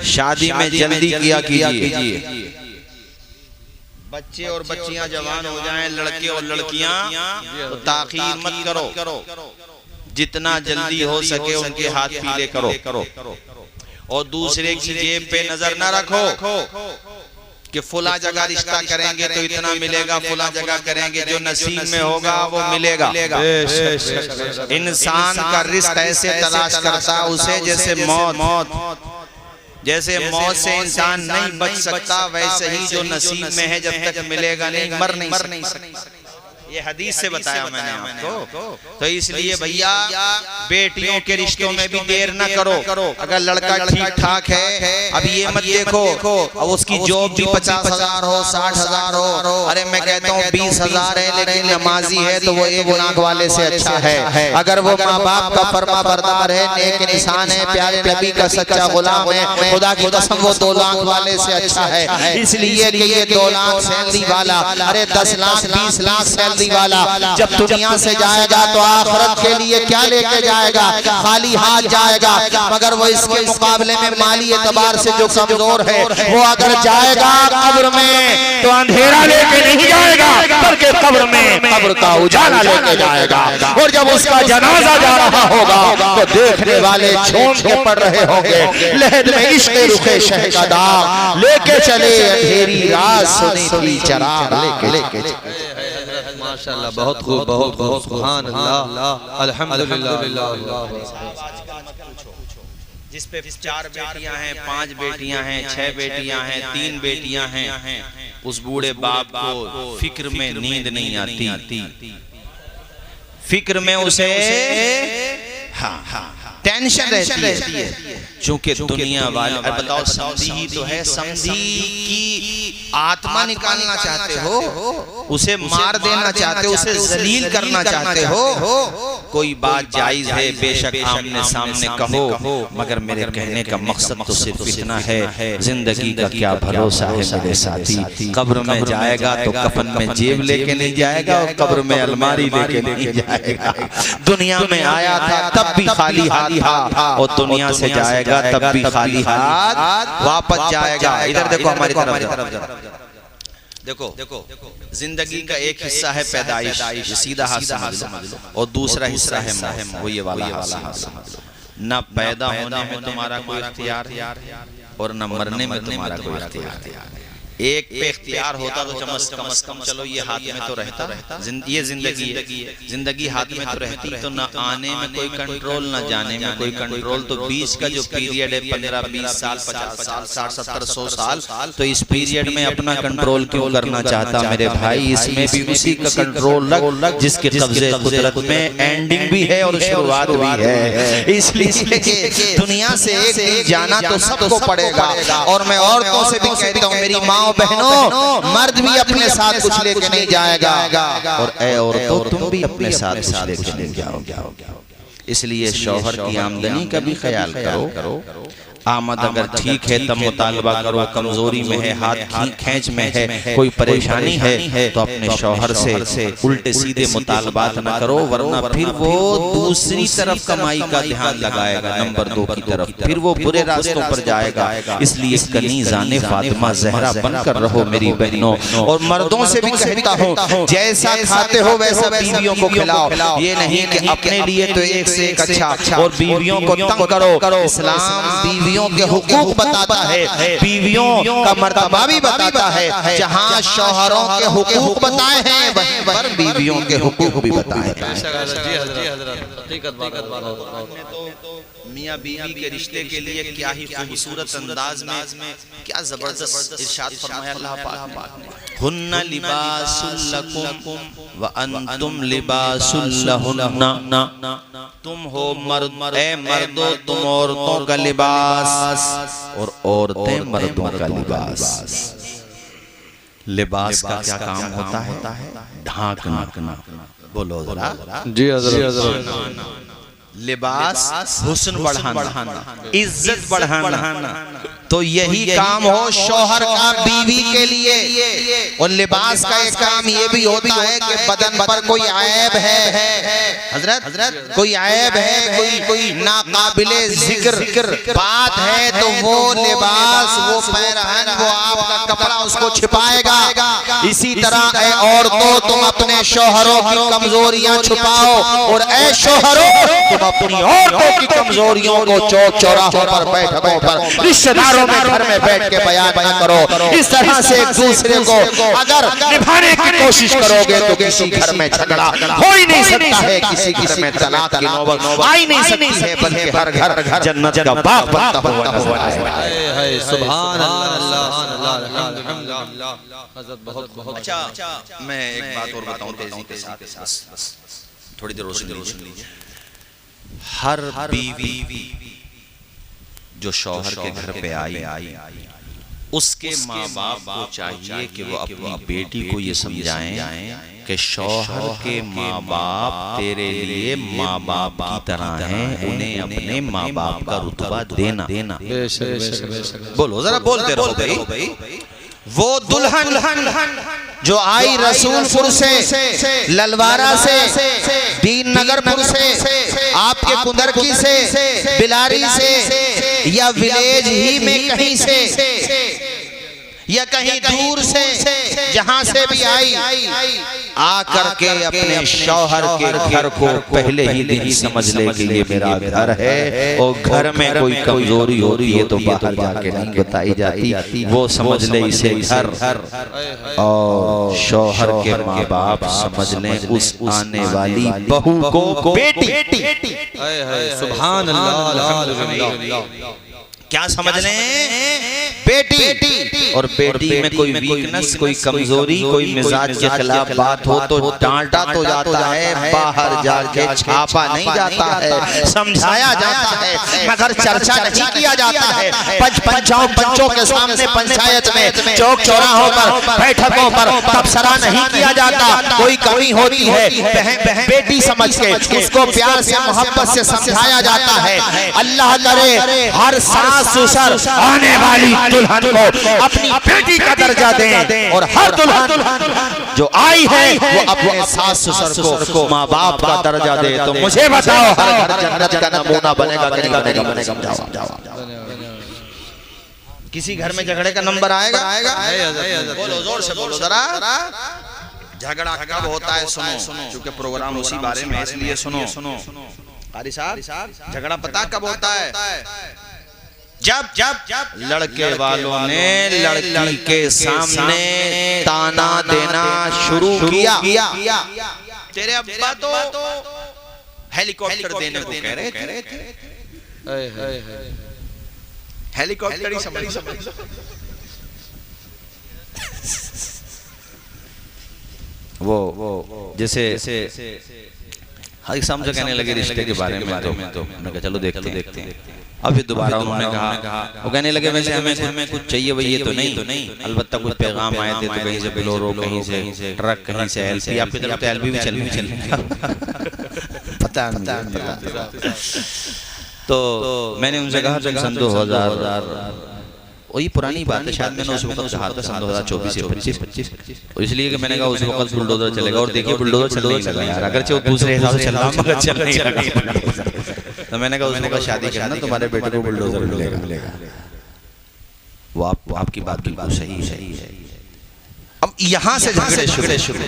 शादी में जल्दी किया कीजिए। बच्चे और बच्चियां जवान हो जाएं, लड़के और लड़कियां, तो ताखीर मत करो। जितना जल्दी हो सके उनके हाथ पीले करो। और दूसरे की जेब पे नजर ना रखो कि फुला जगह रिश्ता करेंगे तो इतना मिलेगा, फुला जगह करेंगे, जो नसीब में होगा वो मिलेगा। इंसान का रिस्क ऐसे तलाश करता उसे जैसे मौत से इंसान नहीं बच सकता, वैसे ही जो नसीब में है जब तक मिलेगा नहीं, मर नहीं सकता। ये हदीस से बताया मैंने आपको। तो इसलिए भैया बेटियों के रिश्तों में भी देर न करो। अगर लड़का ठीक ठाक है, अब ये मत देखो अब उसकी जॉब भी 50,000 हो, 60,000 हो, अरे मैं कहता हूँ 20,000 है लेकिन नमाजी है तो वो 1 लाख वाले से अच्छा है। अगर वो माँ बाप का फरमा बरदार है, नेक इंसान है, प्यारे नबी का सच्चा गुलाम है, खुदा की कसम वो 2 लाख वाले से अच्छा है। इसलिए कि ये 2 लाख सैलरी वाला, अरे 10 लाख 20 लाख सैलरी वाला जब दुनिया से जाएगा तो आखिरत के लिए क्या लेके जाएगा? खाली हाथ जाएगा। मगर वो इसके मुकाबले में माली एतबार से जो कमजोर है, वो अगर जाएगा कब्र में तो अंधेरा लेके नहीं जाएगा, बल्कि कब्र का उजाला लेके जाएगा। और जब उसका जनाजा जा रहा होगा तो देखने वाले झूम के पड़ रहे होंगे, लहद में इश्क रुखे शह का दाग लेके चले, अंधेरी रात सुनी थी चराग लेके माशाअल्लाह, बहुत खूब, बहुत खूब, सुभान अल्लाह, अल्हम्दुलिल्लाह। जिस पे 4 बेटियां हैं, 5 बेटियां हैं, 6 बेटियां हैं, 3 बेटियां हैं, उस बूढ़े बाप को फिक्र में नींद नहीं आती, फिक्र में उसे टेंशन रहती है, चूंकि दुनिया वाले, बताओ समझी ही तो है, समझी की आत्मा निकालना चाहते हो, उसे मार देना चाहते हो, उसे जलील करना चाहते हो। कोई बात जायज है, बेशक आमने सामने कहो, मगर मेरे कहने का मकसद तो सिर्फ इतना है, जिंदगी का क्या भरोसा है मेरे साथी। कब्र में जाएगा तो कफन में जेब लेके नहीं जाएगा और कब्र में अलमारी लेके नहीं जाएगा। दुनिया में आया था तब भी खाली हाथ था, और दुनिया से जाएगा तब भी खाली हाथ वापस जाएगा। इधर देखो, हमारी तरफ देखो, जिंदगी का एक हिस्सा है पैदाइश, सीधा हाथ समझ लो, और दूसरा हिस्सा है मौत, वो ये वाला हाथ समझ लो। न पैदा होने में तुम्हारा कोई इख्तियार और न मरने में तुम्हारा कोई इख्तियार। एक पे इख्तियार होता तो कम से कम चलो ये हाथ में तो रहता, ये जिंदगी हाथ में तो रहती, तो न आने में कोई कंट्रोल, न जाने में कोई कंट्रोल। तो 20 का जो पीरियड है, 15-20 साल, 50 साल, 60-70, 100 साल, तो इस पीरियड में अपना कंट्रोल क्यों करना चाहता मेरे भाई? इसमें भी उसी का कंट्रोल लग जिसके कब्जे कुदरत में एंडिंग भी है और शुरुआत भी है। इसलिए दुनिया से एक दिन जाना तो सबको पड़ेगा। और मैं औरतों से भी कहता हूँ, मेरी माँ बहनों, मर्द भी अपने साथ कुछ लेके नहीं जाएगा, और ऐ औरतों तुम भी अपने साथ कुछ लेके नहीं जाओगे। इसलिए शौहर की आमदनी का भी ख्याल करो। आमद अगर ठीक है तब मुतालबा करो, कमजोरी में है, हाथ खींच में है, कोई परेशानी है तो अपने शौहर से उल्टे सीधे मुतालबात न करो, वरना फिर वो दूसरी तरफ कमाई का ध्यान लगाएगा, नंबर 2 की तरफ, फिर वो बुरे रास्तों पर जाएगा। इसलिए कनीज़ाने फातिमा ज़हरा बनकर रहो मेरी बहनों। और मर्दों से भी कहता हूँ, जैसा खाते हो वैसा बीवियों को खिलाओ। ये नहीं कि अपने लिए तो एक से एक अच्छा और बीवियों को तंग करो। इस्लाम बीवियों के हुकूक बताता है, बीवियों का मर्तबा भी बताता है। जहाँ शौहरों के हुकूक बताए हैं वहीं पर बीवियों के हुकूक भी बताए हैं। मियाँ बीवी के रिश्ते के लिए क्या ही खूबसूरत अंदाज में क्या जबरदस्त इरशाद फरमाया अल्लाह पाक ने, हुन्ना लिबासुल लकुम व अंतुम लिबासुल लहुन्ना। तुम हो मर्द, ए मर्दो तुम औरतों का लिबास और औरतें मर्दों का लिबास। लिबास का क्या काम होता है? ढांकना। बोलो जरा। जी हज़रत। लिबास हुस्न बढ़ाना, इज्जत बढ़ाना, तो यही काम हो शौहर का बीवी के लिए। और लिबास का एक काम ये भी होता है कि बदन पर कोई ऐब है हजरत, कोई ऐब है, कोई नाकाबिले जिक्र बात है, तो वो लिबास, वो पैरहन, वो आपका कपड़ा उसको छिपाएगा। इसी तरह ऐ औरतों तुम अपने शौहरों की कमजोरियां छुपाओ, और ऐ शौहरों तुम अपनी औरतों की कमजोरियों को चौक चौराहों पर, बैठकों पर, रिश्तेदारों में घर में बैठ के बयान न करो। इस तरह से एक दूसरे को अगर निभाने की कोशिश करोगे तो किसी घर में झगड़ा हो ही नहीं सकता है, किसी घर में तलाक की नौबत आ ही नहीं सकती है, बल्कि हर घर जन्नत का बाग बनता हुआ है। सुभान अल्लाह, अल्हम्दुलिल्लाह। हज़रत बहुत अच्छा, मैं एक बात और बताऊं तेजी के साथ, थोड़ी देर रोशनी सुन लीजिए। हर बीवी जो शौहर के घर पे आई, उसके माँ बाप को चाहिए कि वो अपनी बेटी को ये समझाएं कि शौहर के माँ बाप तेरे लिए माँ बाप की तरह हैं, उन्हें अपने माँ बाप का रुतबा देना। बोलो जरा, बोलते रहो भाई। वो दुल्हन जो आई रसूलपुर से, ललवारा से, दीन नगरपुर से, आपके कुंदरकी से, बिलारी से, या विलेज ही में कहीं से, या कहीं दूर से, जहां से भी आई, आकर के अपने शौहर के घर को पहले ही दिन समझ ले कि ये मेरा घर है, और घर में कोई कमजोरी हो रही है तो बाहर जाके नहीं बताई जाती, वो समझ ले इसे घर। और शौहर के माँ बाप समझ ले उस आने वाली बहू को बेटी। सुभान अल्लाह, अल्हम्दुलिल्लाह। क्या समझ लें? बेटी। और बेटी में कोई वीकनेस, कोई कमजोरी, कोई मिजाज के खिलाफ बात हो तो डांटा तो जाता है, बाहर जाके छापा नहीं जाता है, समझाया जाता है, मगर चर्चा नहीं किया जाता है। पंचों के सामने, पंचायत में, चौक चौराहों पर, बैठकों पर तबसरा नहीं किया जाता। कोई कमी होती है, बहन बेटी समझ के उसको प्यार से, मोहब्बत से समझाया जाता है। अल्लाह करे हर सास ससुर आने वाली दुल्हन को अपनी बेटी का दर्जा दें, और हर दुल्हन जो आई है वो अपने सास ससुर को माँ बाप का दर्जा दे। तो मुझे बताओ हर घर जन्नत का नमूना बनेगा कि नहीं बनेगा? समझाओ। किसी घर में झगड़े का नंबर आएगा? बोलो, जोर से बोलो जरा। झगड़ा कब होता है सुनो, क्योंकि प्रोग्राम उसी बारे में, इसलिए सुनो। कारी साहब, झगड़ा पता कब होता है? जब लड़के वालों ने लड़की के सामने ताना देना शुरू किया। तेरे अब्बा तो हेलीकॉप्टर देने को कह रहे थे। हेलीकॉप्टर ही समझ। वो जैसे हर समझो कहने लगे रिश्ते के बारे में, तो मैंने कहा चलो देखते हैं। अब फिर दोबारा उन्होंने कहा, वो कहने लगे वैसे हमें कुछ चाहिए वही तो नहीं, अलबत्ता कुछ पैगाम आए थे, तो कहीं से बोलेरो, कहीं से ट्रक, कहीं से एलपी। आपकी तरफ तो एलपी भी चल पता नहीं। तो मैंने उनसे कहा सन 2000, वही पुरानी बात है, शायद मैंने उस वक्त कहा था सन 2024 या 25, इसलिए कि मैंने कहा उस वक्त बुलडोजर चलेगा। और देखिए बुलडोजर चलने नहीं लगा यार, अगरचे वो दूसरे हिसाब से चल रहा मगर चल नहीं लगा। तो मैंने कहा उसने कहा शादी करना, तुम्हारे बेटे को बुलडोजर मिलेगा। वो आपकी बात बिल्कुल सही है। अब यहाँ से झगड़े शुरू।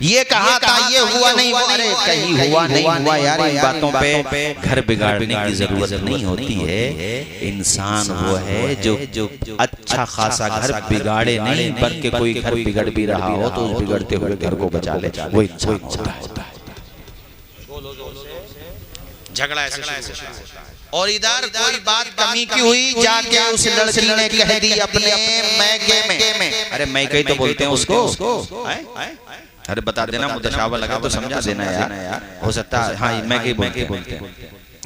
ये कहा था, ये हुआ नहीं, अरे कहीं हुआ नहीं हुआ यार, इन बातों पे घर बिगाड़ने की जरूरत नहीं होती है। इंसान वो है जो अच्छा खासा घर बिगाड़े नहीं, बल्कि कोई घर बिगड़ भी रहा हो तो उस बिगड़ते हुए घर को बचा ले, वो इंसान होता है। झगड़ा ऐसे। और इधर कोई बात कमी की हुई, जाके उस लड़की ने कह दी अपने मैके में। अरे मैके तो बोलते हैं उसको। अरे बता देना, मुतशाबा लगा तो समझा देना यार, हो सकता है। हाँ, मैके बोलते हैं।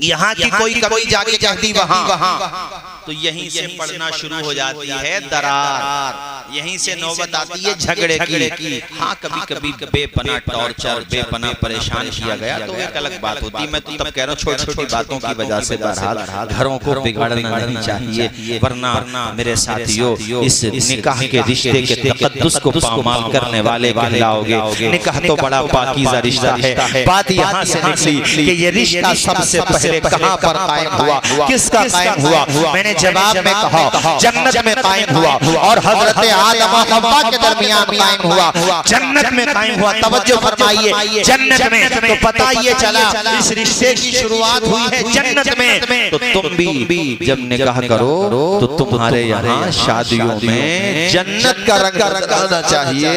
यहाँ की कोई कमी जाके कहती वहाँ, तो यहीं से पढ़ना शुरू हो जाती है दरार। यहीं से नौबत आती है झगड़े की। हाँ कभी कभी बेपना टॉर्चर बेपना परेशान किया गया तो एक अलग बात होती है। मैं तो तब कह रहा हूँ छोटी छोटी बातों की वजह से बहरहाल घरों को बिगाड़ना नहीं चाहिए, वरना मेरे साथियों इस निकाह के रिश्ते के तकद्दुस को पामाल करने वाले कहलाओगे। निकाह तो बड़ा पाकीज़ा रिश्ता है। बात यहाँ से निकली कि ये रिश्ता सबसे पहले कहाँ पर कायम हुआ, किसका कायम हुआ? मैंने जवाब में कहा जन्नत में कायम हुआ और हजरत आदम और हव्वा के दरमियान कायम हुआ, जन्नत में कायम हुआ। तवज्जो फरमाइए, जन्नत में। तो पता ये चला इस रिश्ते की शुरुआत हुई है जन्नत में। तो तुम भी जब निकाह करो तो तुम्हारे यहाँ शादियों में जन्नत का रंग आना चाहिए,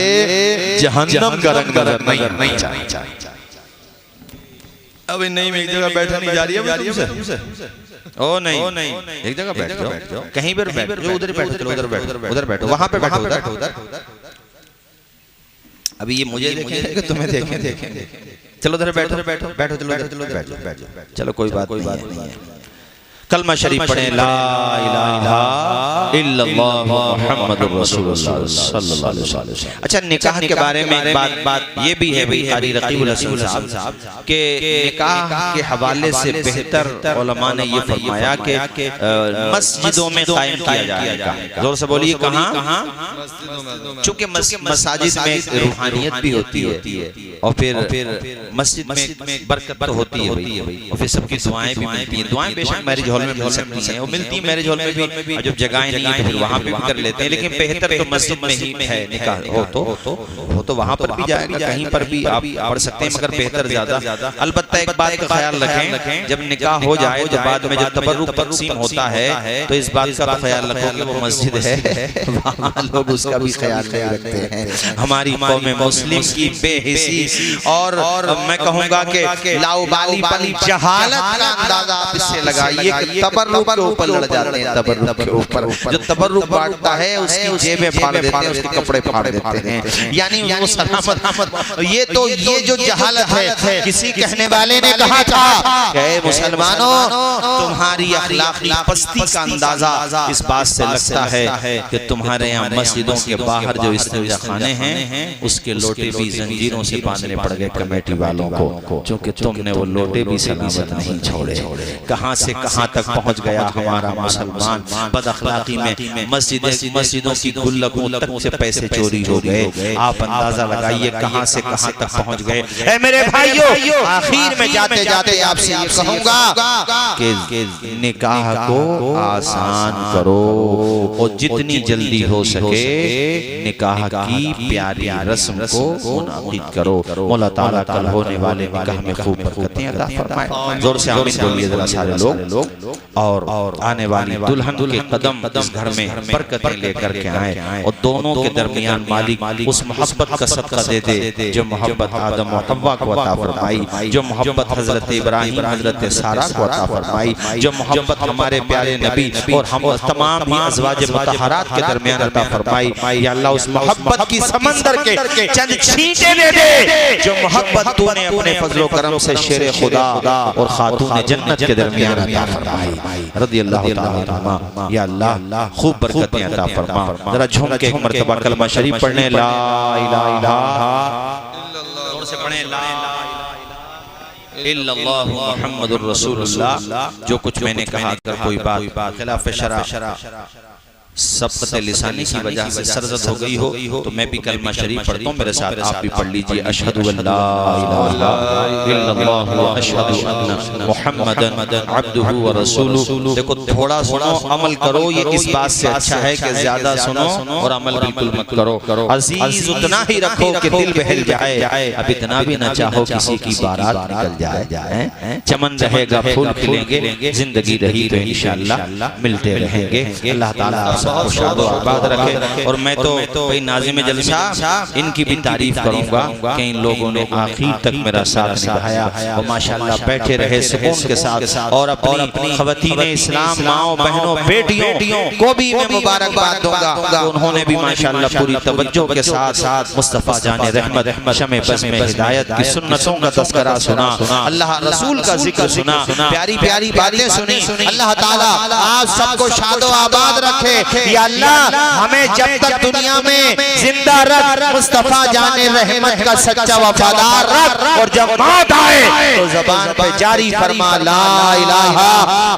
जहन्नम का रंग नहीं चाहिए। अभी नहीं मैं एक जगह बैठा नहीं जा रही है तुमसे। ओ नहीं एक जगह बैठ जाओ, कहीं पर बैठ जाओ, उधर बैठो, चलो उधर बैठो, वहां पे बैठो, उधर। अभी ये मुझे देखेंगे कि तुम्हें देखेंगे। चलो उधर बैठो, चलो बैठो। चलो कोई बात नहीं है। कलमा शरीफ पढ़े ला इलाहा इल्लल्लाह मुहम्मदुर रसूलुल्लाह सल्लल्लाहु अलैहि वसल्लम। अच्छा निकाह के बारे में एक बात ये भी है भाई, कारी रकीबुल हसन साहब के निकाह के हवाले से बेहतर उलमा ने ये फरमाया कि मस्जिदों में कायम किया जाएगा। जोर से बोलिए कहाँ? चूंकि मसाजिद में रूहानियत भी होती है और फिर मस्जिद में बरकत होती है भाई, और फिर सबकी दुआएं भी मिलती हैं। दुआएं बेशक मैरिज हॉल में मिल सकती हैं, वो मिलती है मैरिज हॉल में भी, जब जगह नहीं है तो फिर वहाँ पे भी कर लेते हैं। लेकिन बेहतर तो मस्जिद में ही है निकाह हो तो वहाँ पर भी जाएगा, कहीं पर भी आप पढ़ सकते हैं, मगर बेहतर ज्यादा। अलबत्ता एक बात का ख्याल रखें, जब निकाह हो जाए तो बाद में जब तबर्रुक तकसीम होता है तो इस बात का ख्याल रखो कि वो मस्जिद है, वहाँ लोग उसका भी ख्याल नहीं रखते हैं। हमारी कौम मुस्लिम की बेहिसी और मैं कहूँगा कि लाउबाली वाली जहालत का अंदाजा आप इससे लगाइए कि तबर्रुक के ऊपर लड़ जाते हैं। तबर्रुक के ऊपर जो तबर्रुक बांटता है उसकी जेबें फाड़ देते हैं, उसके कपड़े फाड़ देते हैं, यानी वो सलामत। ये जो जहालत है, किसी कहने वाले ने कहा था कि मुसलमानों तुम्हारी अखलाकी पस्ती का अंदाजा इस बात से लगता है कि तुम्हारे यहाँ मस्जिदों के बाहर जो इस्तिंजा खाने हैं उसके लोटे भी जंजीरों से बांधने पड़ गए कमेटी वालों को, क्योंकि तुमने वो लोटे भी सलामत नहीं छोड़े। कहां से कहां तक पहुंच गया हमारा मुसलमान बदअखलाकी में। मस्जिदों की गुल्लकों तक से पैसे चोरी हो गए। आप अंदाजा लगाइए कहां से कहां तक पहुंच गए। ऐ मेरे भाइयों, आखिर में जाते जाते आपसे ये कहूंगा कि निकाह को आसान करो और जितनी जल्दी हो सके निकाह की प्यारी रस्म को मुनाकिद करो। मौला ताला कल होने वाले निकाह में खूब बरकतें अता फरमाए। जोर से आमीन बोलिए जरा सारे लोग। और आने वाली दुल्हन के कदम इस घर में बरकतें लेकर के आए और दोनों के दरमियान मालिक उस मोहब्बत का सदका दे दे जो मोहब्बत आदम और हव्वा को अता फरमाई, जो मोहब्बत हजरत इब्राहिम हजरत सारा को अता फरमाई, जो मोहब्बत हमारे प्यारे नबी और हम तमाम ही अज़वाज मुतहहरात के दरमियान अता फरमाई। या अल्लाह उस मोहब्बत की समंदर के चंद छींटे दे दे जो मोहब्बत तूने अपने फजलो करम से शेर खुदा और खातून जन्नत के दरमियान अता फरमाई रज़ी अल्लाह ताला अन्हा। या अल्लाह खूब बरकतें अता फरमा। जरा झूम के एक मर्तबा कलमा शरीफ पढ़ने ला इलाहा इल्लल्लाह, जोर से पढ़ें ला इल्लल्लाह मुहम्मदुर रसूलुल्लाह। जो कुछ मैंने कहा अगर कोई बात खिलाफ शरा सबक़त लिसानी की वजह से सरजद हो गई हो तो मैं भी कलमा शरीफ पढ़ता हूँ, मेरे साथ आप भी पढ़ लीजिए। अशहदु अल्ला इलाहा इल्लल्लाह व अशहदु अन्ना मुहम्मदन अब्दुहु व रसूलुहु। देखो थोड़ा सुनो अमल करो, ये इस बात से अच्छा है कि ज्यादा सुनो और अमल बिल्कुल मत करो। अजीज उतना ही रखो कि दिल बहल जाए, अब इतना भी न चाहो किसी की बारात निकल जाए। चमन रहेगा फूल खिलेंगे, जिंदगी रही तो इंशाअल्लाह मिलते रहेंगे। अल्लाह ताला आबाद रखे। और मैं तो भाई नाज़िम जलसा इनकी भी तारीफ करूंगा कि इन लोगों ने आखिर तक मेरा साथ निभाया और माशाल्लाह बैठे रहे सुकून के साथ। और अपनी ख़वातीने इस्लाम माओ बहनों बेटियों को भी मैं मुबारकबाद दूंगा, उन्होंने भी माशाल्लाह पूरी तवज्जो के साथ मुस्तफ़ा जाने रहमत शमे बज़ में हिदायत की सुन्नतों का तज़किरा सुना, अल्लाह रसूल का जिक्र सुना, प्यारी प्यारी बातें सुनी। अल्लाह ताला आप सबको शादो आबाद रखे या अल्लाह हमें जब तक दुनिया में जिंदा रख, मुस्तफा जाने रहमत का सच्चा वफादार रख, और जब मौत आए तो ज़बान पे जारी फरमा ला इलाहा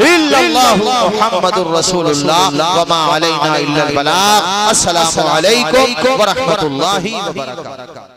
इल्लल्लाह मुहम्मदुर रसूलुल्लाह व मा अलैना इल्लल बलाग। अस्सलामु अलैकुम व रहमतुल्लाहि व बरकातुहू।